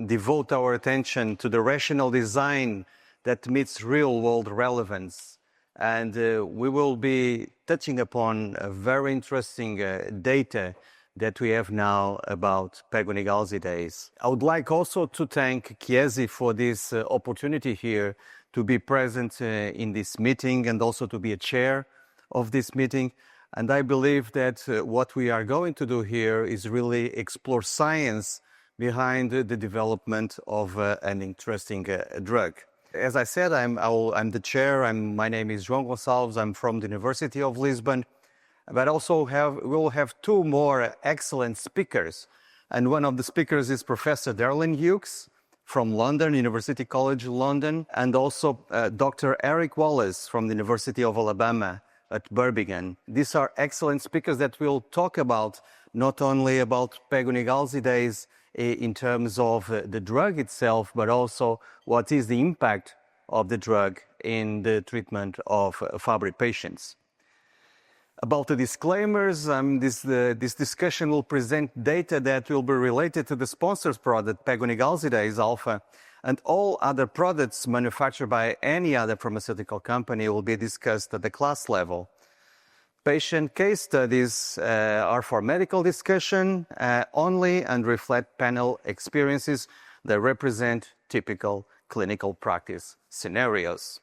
devote our attention to the rational design that meets real-world relevance. And we will be touching upon a very interesting data that we have now about pegunigalsidase. I would like also to thank Chiesi for this opportunity here to be present in this meeting and also to be a chair of this meeting. And I believe that what we are going to do here is really explore science behind the development of an interesting drug. As I said, I'm the chair. My name is João Gonçalves. I'm from the University of Lisbon. But also we'll have two more excellent speakers. And one of the speakers is Professor Derralynn Hughes from London, University College London, and also Dr. Eric Wallace from the University of Alabama at Birmingham. These are excellent speakers that will talk about not only about pegunigalsidase in terms of the drug itself, but also what is the impact of the drug in the treatment of Fabry patients. About the disclaimers, this discussion will present data that will be related to the sponsor's product, pegunigalsidase alpha, and all other products manufactured by any other pharmaceutical company will be discussed at the class level. Patient case studies are for medical discussion only and reflect panel experiences that represent typical clinical practice scenarios.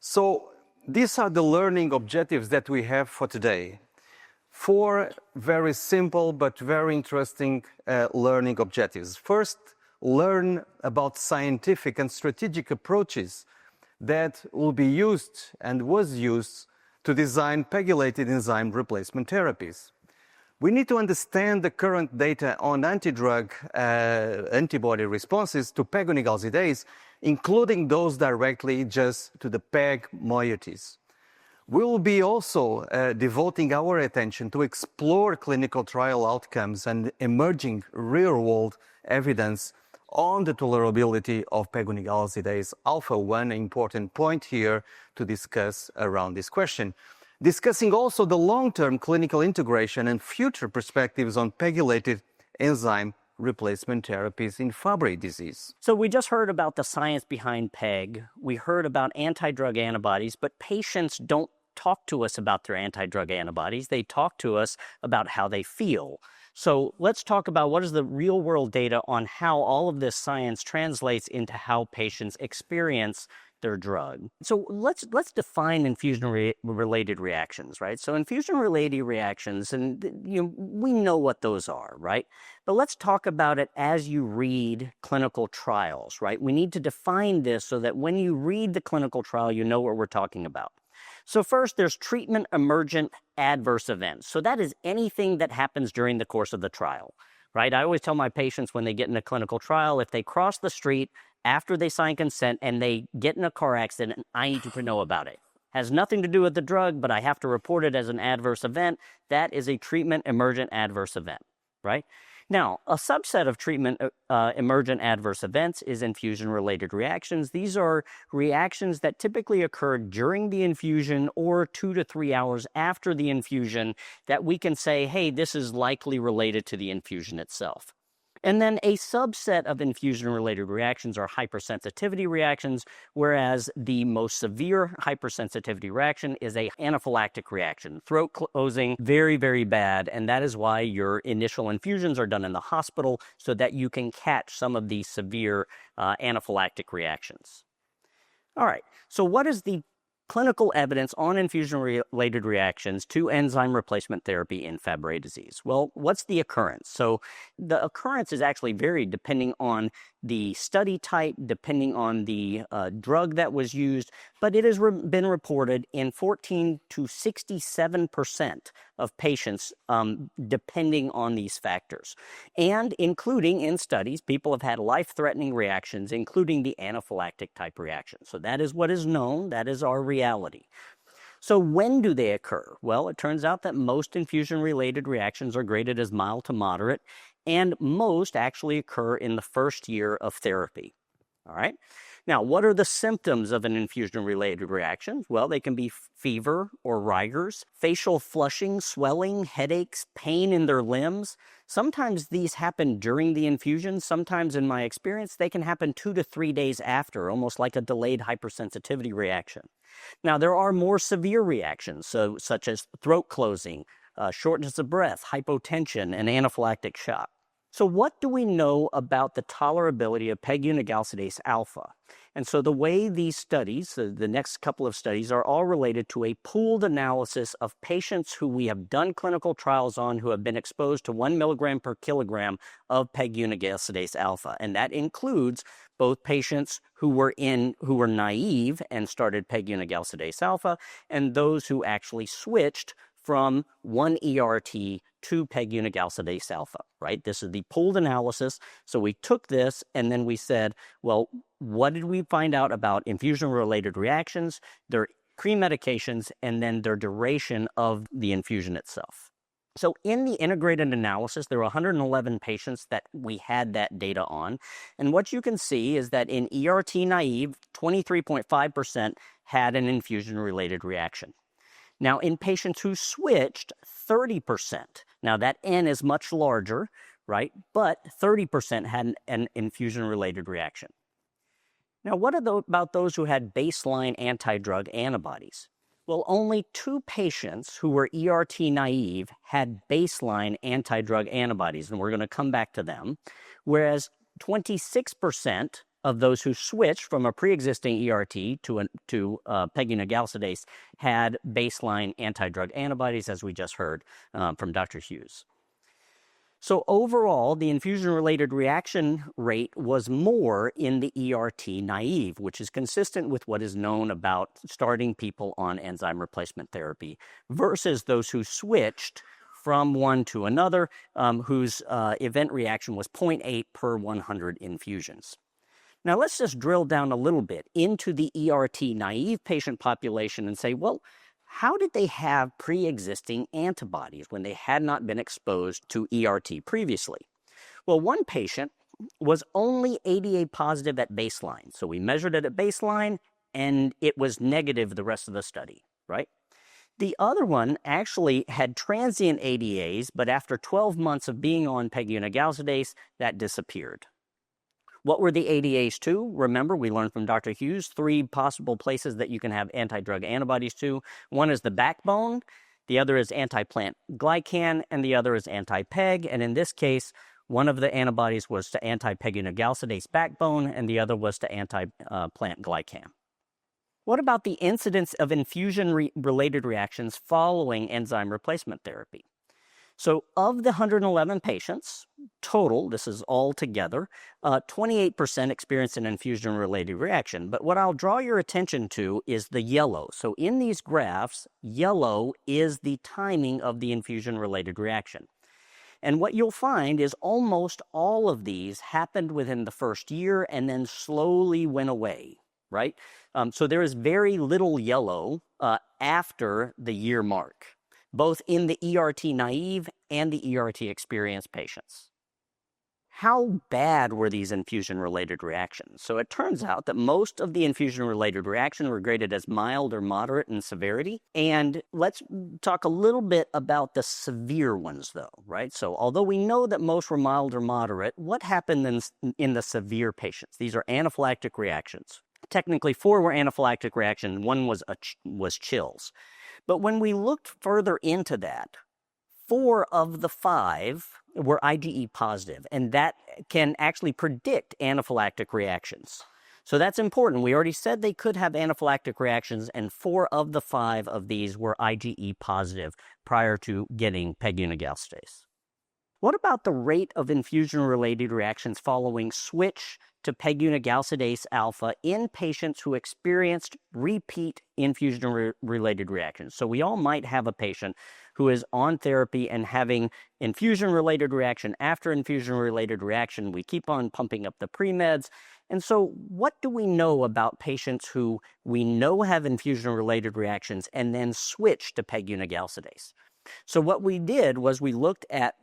So these are the learning objectives that we have for today. Four very simple but very interesting learning objectives. First, learn about scientific and strategic approaches that will be used and was used to design pegylated enzyme replacement therapies. We need to understand the current data on antidrug antibody responses to pegunigalsidase, including those directly just to the PEG moieties. We will be also devoting our attention to explore clinical trial outcomes and emerging real-world evidence on the tolerability of pegunigalsidase alpha, one important point here to discuss around this question. Discussing also the long-term clinical integration and future perspectives on pegylated enzyme replacement therapies in Fabry disease. So we just heard about the science behind PEG. We heard about anti-drug antibodies, but patients don't talk to us about their anti-drug antibodies. They talk to us about how they feel. So let's talk about what is the real-world data on how all of this science translates into how patients experience their drug. So let's define infusion-related reactions, right? So infusion-related reactions, and we know what those are, right? But let's talk about it as you read clinical trials, right? We need to define this so that when you read the clinical trial, you know what we're talking about. So first, there's treatment emergent adverse events. So that is anything that happens during the course of the trial, right? I always tell my patients when they get in a clinical trial, if they cross the street after they sign consent and they get in a car accident, I need to know about it. Has nothing to do with the drug, but I have to report it as an adverse event. That is a treatment emergent adverse event, right? Now, a subset of treatment emergent adverse events is infusion-related reactions. These are reactions that typically occur during the infusion or 2 to 3 hours after the infusion that we can say, hey, this is likely related to the infusion itself. And then a subset of infusion-related reactions are hypersensitivity reactions, whereas the most severe hypersensitivity reaction is a anaphylactic reaction, throat closing, very, very bad, and that is why your initial infusions are done in the hospital so that you can catch some of these severe anaphylactic reactions. All right, so what is the clinical evidence on infusion-related reactions to enzyme replacement therapy in Fabry disease? Well, what's the occurrence? So the occurrence is actually varied depending on the study type, depending on the drug that was used, but it has been reported in 14 to 67% of patients depending on these factors. And including in studies, people have had life-threatening reactions, including the anaphylactic type reaction. So that is what is known, that is our reality. So when do they occur? Well, it turns out that most infusion-related reactions are graded as mild to moderate, and most actually occur in the first year of therapy. All right? Now, what are the symptoms of an infusion-related reaction? Well, they can be fever or rigors, facial flushing, swelling, headaches, pain in their limbs, Sometimes these happen during the infusion. Sometimes, in my experience, they can happen 2 to 3 days after, almost like a delayed hypersensitivity reaction. Now, there are more severe reactions, such as throat closing, shortness of breath, hypotension, and anaphylactic shock. So what do we know about the tolerability of pegunigalsidase alpha? And so the way these studies, the next couple of studies, are all related to a pooled analysis of patients who we have done clinical trials on who have been exposed to 1 milligram per kilogram of pegunigalsidase alpha. And that includes both patients who were naive and started pegunigalsidase alpha and those who actually switched from one ERT to pegunigalsidase alpha, right? This is the pooled analysis. So we took this and then we said, well, what did we find out about infusion-related reactions, their pre-medications, and then their duration of the infusion itself? So in the integrated analysis, there were 111 patients that we had that data on. And what you can see is that in ERT naive, 23.5% had an infusion-related reaction. Now, in patients who switched, 30%. Now, that N is much larger, right? But 30% had an infusion-related reaction. Now, what about those who had baseline anti-drug antibodies? Well, only 2 patients who were ERT naive had baseline anti-drug antibodies, and we're going to come back to them, whereas 26% of those who switched from a pre-existing ERT to pegunigalsidase had baseline anti-drug antibodies, as we just heard from Dr. Hughes. So overall, the infusion-related reaction rate was more in the ERT naive, which is consistent with what is known about starting people on enzyme replacement therapy, versus those who switched from one to another, whose event reaction was 0.8 per 100 infusions. Now, let's just drill down a little bit into the ERT naive patient population and say, well, how did they have pre-existing antibodies when they had not been exposed to ERT previously? Well, one patient was only ADA positive at baseline. So we measured it at baseline, and it was negative the rest of the study, right? The other one actually had transient ADAs, but after 12 months of being on pegunigalsidase, that disappeared. What were the ADAs to? Remember, we learned from Dr. Hughes 3 possible places that you can have anti-drug antibodies to. One is the backbone, the other is anti-plant glycan, and the other is anti-PEG. And in this case, one of the antibodies was to anti-pegunigalsidase backbone, and the other was to anti-plant glycan. What about the incidence of infusion-related reactions following enzyme replacement therapy? So of the 111 patients, total, this is all together, 28% experienced an infusion-related reaction. But what I'll draw your attention to is the yellow. So in these graphs, yellow is the timing of the infusion-related reaction. And what you'll find is almost all of these happened within the first year and then slowly went away, right? So there is very little yellow after the year mark, both in the ERT naive and the ERT experienced patients. How bad were these infusion-related reactions? So it turns out that most of the infusion-related reactions were graded as mild or moderate in severity. And let's talk a little bit about the severe ones, though, right? So although we know that most were mild or moderate, what happened in the severe patients? These are anaphylactic reactions. Technically, 4 were anaphylactic reactions, 1 was chills. But when we looked further into that, 4 of the 5 were IgE positive, and that can actually predict anaphylactic reactions. So that's important. We already said they could have anaphylactic reactions, and 4 of the 5 of these were IgE positive prior to getting pegunigalsidase. What about the rate of infusion-related reactions following switch to pegunigalsidase alpha in patients who experienced repeat infusion-related reactions? So we all might have a patient who is on therapy and having infusion-related reaction after infusion-related reaction. We keep on pumping up the pre-meds. And so what do we know about patients who we know have infusion-related reactions and then switch to pegunigalsidase? So what we did was we looked at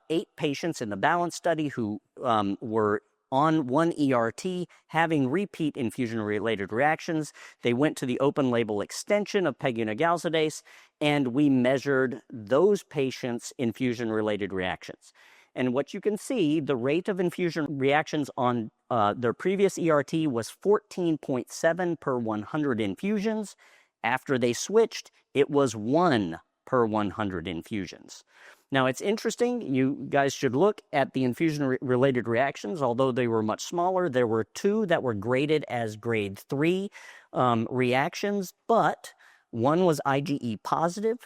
8 patients in the balance study who were on one ERT having repeat infusion-related reactions. They went to the open-label extension of pegunigalsidase, and we measured those patients' infusion-related reactions. And what you can see, the rate of infusion reactions on their previous ERT was 14.7 per 100 infusions. After they switched, it was 1 per 100 infusions. Now, it's interesting. You guys should look at the infusion-related reactions. Although they were much smaller, there were 2 that were graded as grade 3 reactions, but one was IgE positive.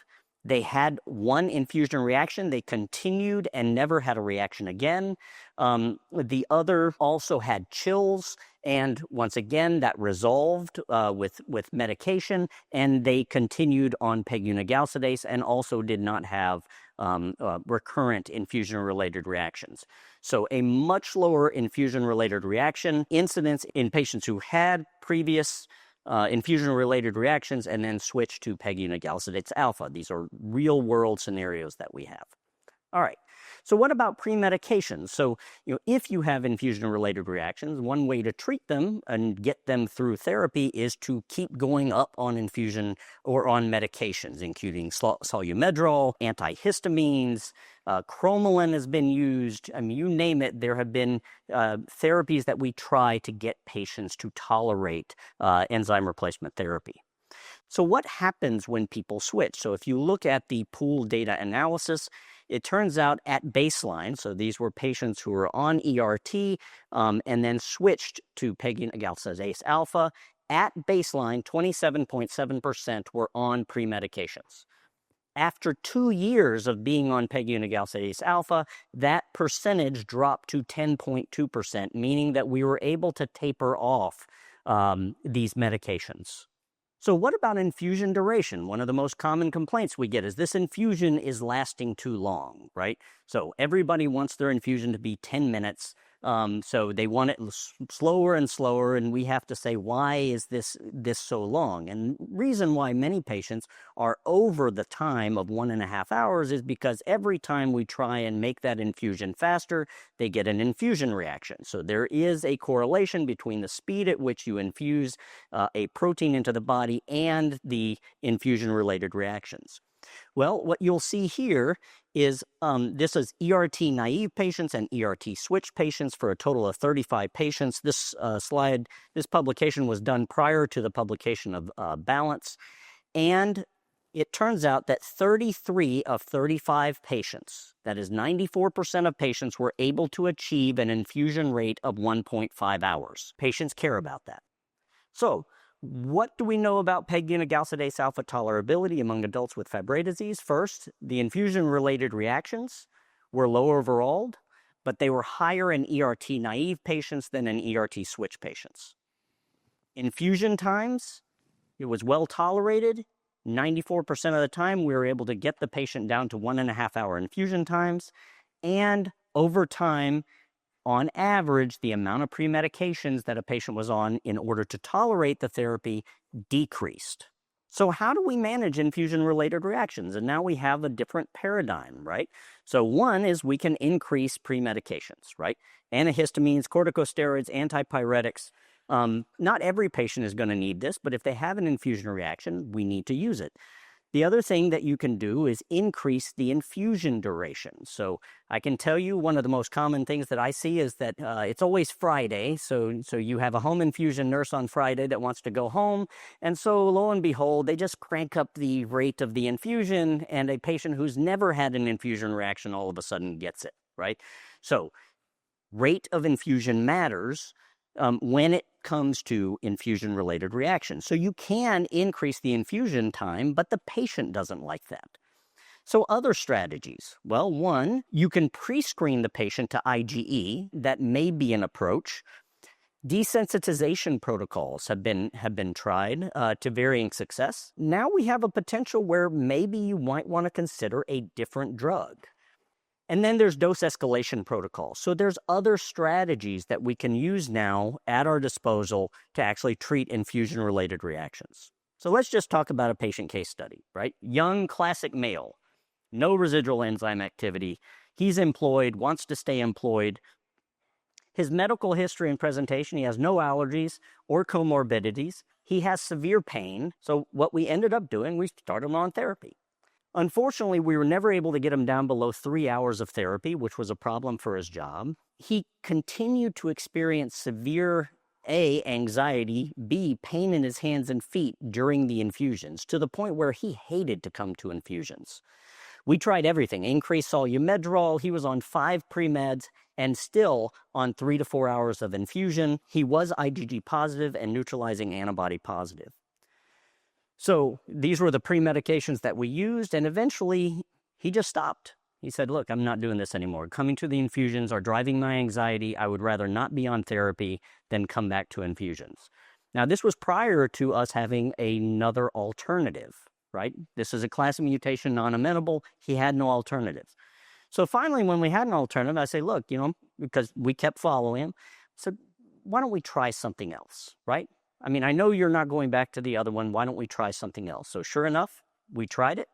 They had 1 infusion reaction. They continued and never had a reaction again. The other also had chills, and once again, that resolved with medication, and they continued on pegunigalsidase and also did not have recurrent infusion-related reactions. So a much lower infusion-related reaction incidence in patients who had previous infusion-related reactions and then switch to pegunigalsidase alpha. These are real-world scenarios that we have. All right. So what about pre-medications? So, if you have infusion-related reactions, one way to treat them and get them through therapy is to keep going up on infusion or on medications, including solumedrol, antihistamines, cromolyn has been used. I mean, you name it, there have been therapies that we try to get patients to tolerate enzyme replacement therapy. So what happens when people switch? So if you look at the pooled data analysis, it turns out at baseline, so these were patients who were on ERT and then switched to pegunigalsidase alpha. At baseline, 27.7% were on pre-medications. After 2 years of being on pegunigalsidase alpha, that percentage dropped to 10.2%, meaning that we were able to taper off these medications. So what about infusion duration? One of the most common complaints we get is this infusion is lasting too long, right? So everybody wants their infusion to be 10 minutes. So they want it slower and slower, and we have to say, why is this so long? And reason why many patients are over the time of 1.5 hours is because every time we try and make that infusion faster, they get an infusion reaction. So there is a correlation between the speed at which you infuse a protein into the body and the infusion-related reactions. Well, what you'll see here is this is ERT naive patients and ERT switch patients for a total of 35 patients. This publication was done prior to the publication of Balance. And it turns out that 33 of 35 patients, that is 94% of patients, were able to achieve an infusion rate of 1.5 hours. Patients care about that. So, what do we know about pegunigalsidase alpha tolerability among adults with Fabry disease? First, the infusion-related reactions were low overall, but they were higher in ERT-naive patients than in ERT switch patients. Infusion times, it was well tolerated. 94% of the time, we were able to get the patient down to 1.5-hour infusion times. And over time, on average, the amount of pre-medications that a patient was on in order to tolerate the therapy decreased. So how do we manage infusion-related reactions? And now we have a different paradigm, right? So one is we can increase pre-medications, right? Antihistamines, corticosteroids, antipyretics. Not every patient is going to need this, but if they have an infusion reaction, we need to use it. The other thing that you can do is increase the infusion duration. So I can tell you one of the most common things that I see is that it's always Friday. So you have a home infusion nurse on Friday that wants to go home. And so lo and behold, they just crank up the rate of the infusion, and a patient who's never had an infusion reaction all of a sudden gets it, right? So rate of infusion matters when it comes to infusion-related reactions. So you can increase the infusion time, but the patient doesn't like that. So other strategies. Well, one, you can pre-screen the patient to IgE. That may be an approach. Desensitization protocols have been tried to varying success. Now we have a potential where maybe you might want to consider a different drug. And then there's dose escalation protocols. So there's other strategies that we can use now at our disposal to actually treat infusion-related reactions. So let's just talk about a patient case study, right? Young, classic male, no residual enzyme activity. He's employed, wants to stay employed. His medical history and presentation, he has no allergies or comorbidities. He has severe pain. So what we ended up doing, we started him on therapy. Unfortunately, we were never able to get him down below 3 hours of therapy, which was a problem for his job. He continued to experience severe A, anxiety, B, pain in his hands and feet during the infusions, to the point where he hated to come to infusions. We tried everything, increased solumedrol, he was on 5 pre-meds, and still on 3 to 4 hours of infusion. He was IgG positive and neutralizing antibody positive. So these were the pre-medications that we used, and eventually he just stopped. He said, look, I'm not doing this anymore. Coming to the infusions are driving my anxiety. I would rather not be on therapy than come back to infusions. Now, this was prior to us having another alternative, right? This is a class of mutation non-amenable. He had no alternatives. So finally, when we had an alternative, I say, look, because we kept following him, I said, why don't we try something else, right? I mean, I know you're not going back to the other one. Why don't we try something else? So sure enough, we tried it.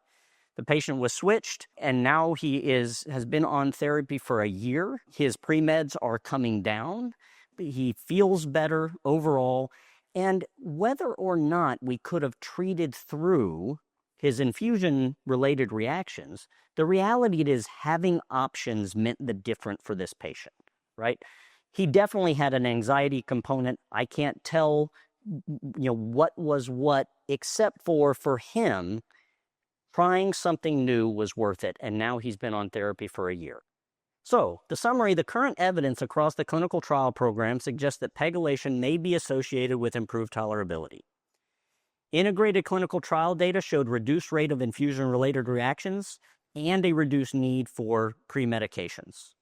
The patient was switched, and now he has been on therapy for a year. His pre-meds are coming down. He feels better overall. And whether or not we could have treated through his infusion-related reactions, the reality is having options meant the difference for this patient, right? He definitely had an anxiety component. I can't tell what was what, except for him, trying something new was worth it, and now he's been on therapy for a year. So, the summary, the current evidence across the clinical trial program suggests that pegylation may be associated with improved tolerability. Integrated clinical trial data showed reduced rate of infusion-related reactions and a reduced need for pre-medications.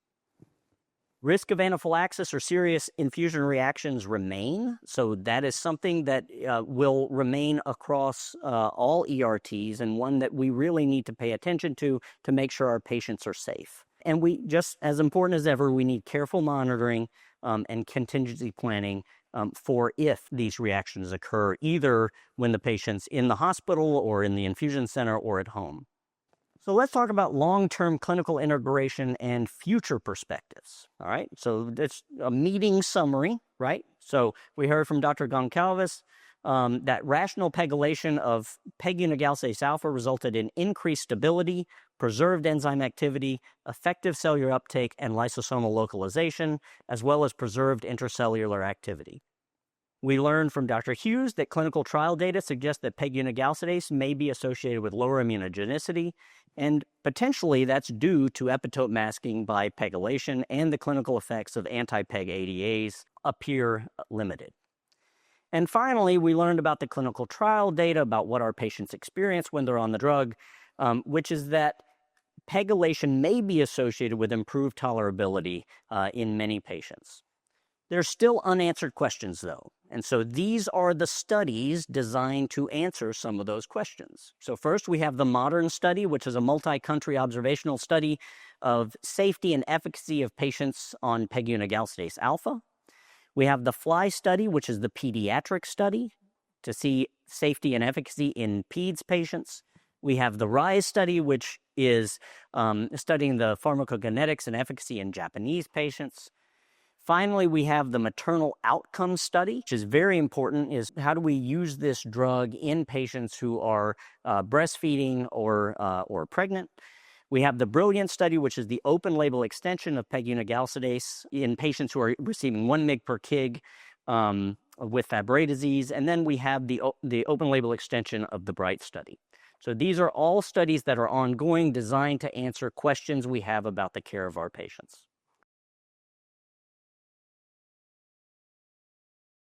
Risk of anaphylaxis or serious infusion reactions remain, so that is something that will remain across all ERTs, and one that we really need to pay attention to make sure our patients are safe. And we, just as important as ever, we need careful monitoring and contingency planning for if these reactions occur, either when the patient's in the hospital or in the infusion center or at home. So let's talk about long-term clinical integration and future perspectives, all right? So that's a meeting summary, right? So we heard from Dr. Gonçalves that rational pegylation of pegunigalsidase alpha resulted in increased stability, preserved enzyme activity, effective cellular uptake, and lysosomal localization, as well as preserved intracellular activity. We learned from Dr. Hughes that clinical trial data suggests that pegunigalsidase may be associated with lower immunogenicity, and potentially that's due to epitope masking by pegylation, and the clinical effects of anti-PEG ADAs appear limited. And finally, we learned about the clinical trial data about what our patients experience when they're on the drug, which is that pegylation may be associated with improved tolerability in many patients. There's still unanswered questions, though, and so these are the studies designed to answer some of those questions. So first, we have the MODERN study, which is a multi-country observational study of safety and efficacy of patients on pegunigalsidase alpha. We have the FLY study, which is the pediatric study to see safety and efficacy in PEDS patients. We have the RISE study, which is studying the pharmacokinetics and efficacy in Japanese patients. Finally, we have the maternal outcome study, which is very important, is how do we use this drug in patients who are breastfeeding or pregnant. We have the BRILLIANT study, which is the open label extension of pegunigalsidase in patients who are receiving 1 mg per kg with Fabry disease. And then we have the open label extension of the BRIGHT study. So these are all studies that are ongoing, designed to answer questions we have about the care of our patients.